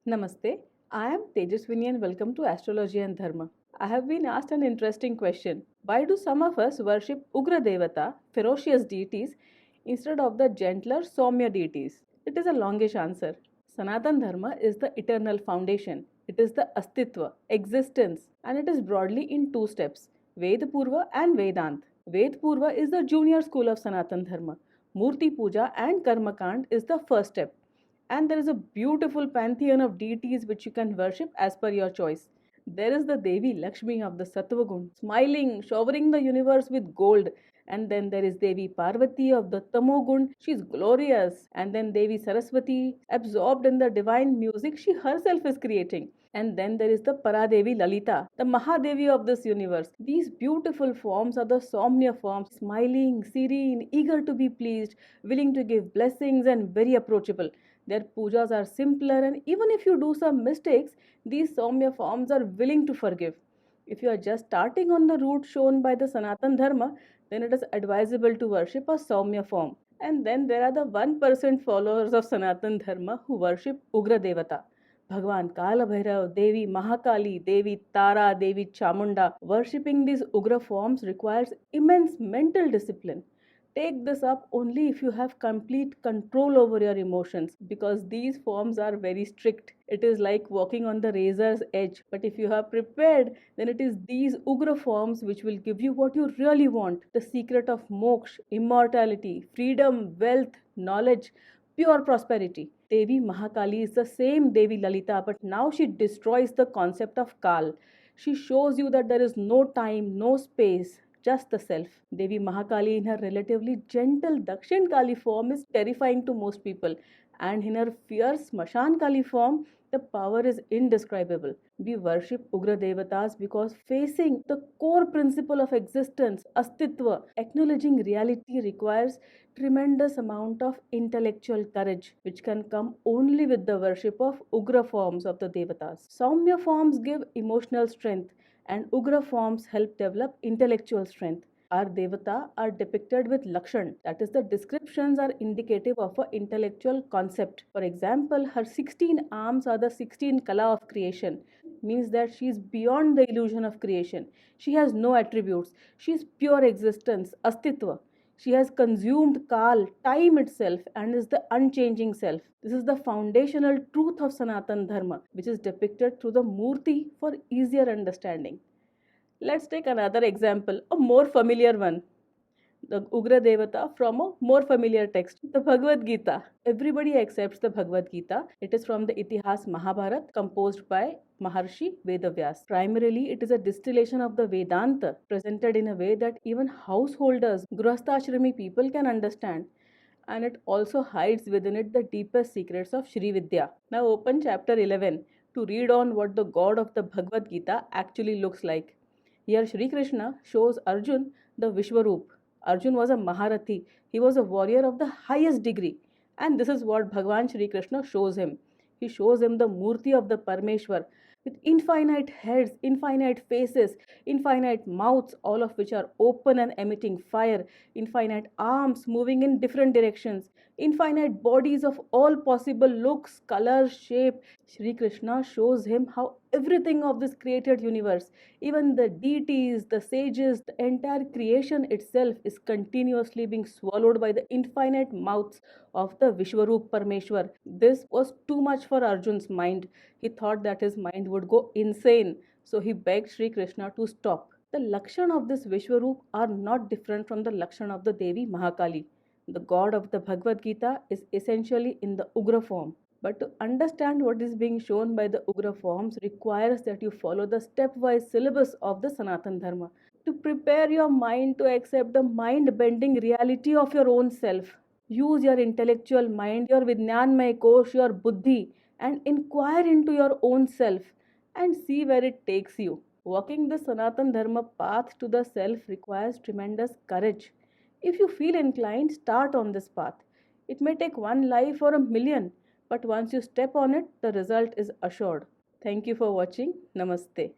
Namaste. I am Tejaswini and welcome to Astrology and Dharma. I have been asked an interesting question. Why do some of us worship Ugra Devata, ferocious deities, instead of the gentler Soumya deities? It is a longish answer. Sanatan Dharma is the eternal foundation. It is the Astitva, existence, and it is broadly in two steps, Vedpurva and Vedant. Vedpurva is the junior school of Sanatan Dharma. Moorti puja and karmakaand is the first step, and there is a beautiful pantheon of deities which you can worship as per your choice. There is the Devi Lakshmi of the Sattvagun, smiling, showering the universe with gold. And then there is Devi Parvati of the Tamogun, she is glorious. And then Devi Saraswati, absorbed in the divine music she herself is creating. And then there is the Paradevi Lalita, the Mahadevi of this universe. These beautiful forms are the Soumya forms, smiling, serene, eager to be pleased, willing to give blessings, and very approachable. Their pujas are simpler, and even if you do some mistakes, these Soumya forms are willing to forgive. If you are just starting on the route shown by the Sanatan Dharma, then it is advisable to worship a Soumya form. And then there are the 1% followers of Sanatan Dharma who worship Ugra Devata. Bhagwan Kaalbhairav, Devi Mahakali, Devi Tara, Devi Chamunda. Worshipping these Ugra forms requires immense mental discipline. Take this up only if you have complete control over your emotions, because these forms are very strict. It is like walking on the razor's edge. But if you have prepared, then it is these Ugra forms which will give you what you really want, the secret of moksha, immortality, freedom, wealth, knowledge, pure prosperity. Devi Mahakali is the same Devi Lalita, but now she destroys the concept of Kal. She shows you that there is no time, no space, just the self. Devi Mahakali in her relatively gentle Dakshin Kali form is terrifying to most people, and in her fierce Smashan Kali form, the power is indescribable. We worship Ugra Devatas because facing the core principle of existence, Astitva, acknowledging reality requires tremendous amount of intellectual courage, which can come only with the worship of Ugra forms of the Devatas. Soumya forms give emotional strength, and Ugra forms help develop intellectual strength. Our Devata are depicted with Lakshan, that is, the descriptions are indicative of an intellectual concept. For example, her 16 arms are the 16 Kala of creation, means that she is beyond the illusion of creation. She has no attributes, she is pure existence, Astitva. She has consumed Kal, time itself, and is the unchanging self. This is the foundational truth of Sanatan Dharma, which is depicted through the Moorti for easier understanding. Let's take another example, a more familiar one. The Ugra Devata from a more familiar text, the Bhagwat Gita. Everybody accepts the Bhagwat Gita. It is from the Itihas Mahabharat, composed by Maharshi Vedavyas. Primarily, it is a distillation of the Vedanta, presented in a way that even householders, Grihastha people can understand. And it also hides within it the deepest secrets of Shri Vidya. Now open chapter 11 to read on what the god of the Bhagavad Gita actually looks like. Here Shri Krishna shows Arjun the Vishwaroop. Arjun was a Maharathi. He was a warrior of the highest degree. And this is what Bhagwan Shri Krishna shows him. He shows him the Moorti of the Parmeshwar with infinite heads, infinite faces, infinite mouths, all of which are open and emitting fire, infinite arms moving in different directions, infinite bodies of all possible looks, colors, shape. Shri Krishna shows him how everything of this created universe, even the deities, the sages, the entire creation itself is continuously being swallowed by the infinite mouths of the Vishwaroop Parmeshwar. This was too much for Arjun's mind. He thought that his mind would go insane, so he begged Shri Krishna to stop. The Lakshan of this Vishwaroop are not different from the Lakshan of the Devi Mahakali. The god of the Bhagavad Gita is essentially in the Ugra form. But to understand what is being shown by the Ugra forms requires that you follow the stepwise syllabus of the Sanatan Dharma. To prepare your mind to accept the mind-bending reality of your own self, use your intellectual mind, your Vijnanmay Kosh, your Buddhi, and inquire into your own self and see where it takes you. Walking the Sanatan Dharma path to the self requires tremendous courage. If you feel inclined, start on this path. It may take one life or a million, but once you step on it, the result is assured. Thank you for watching. Namaste.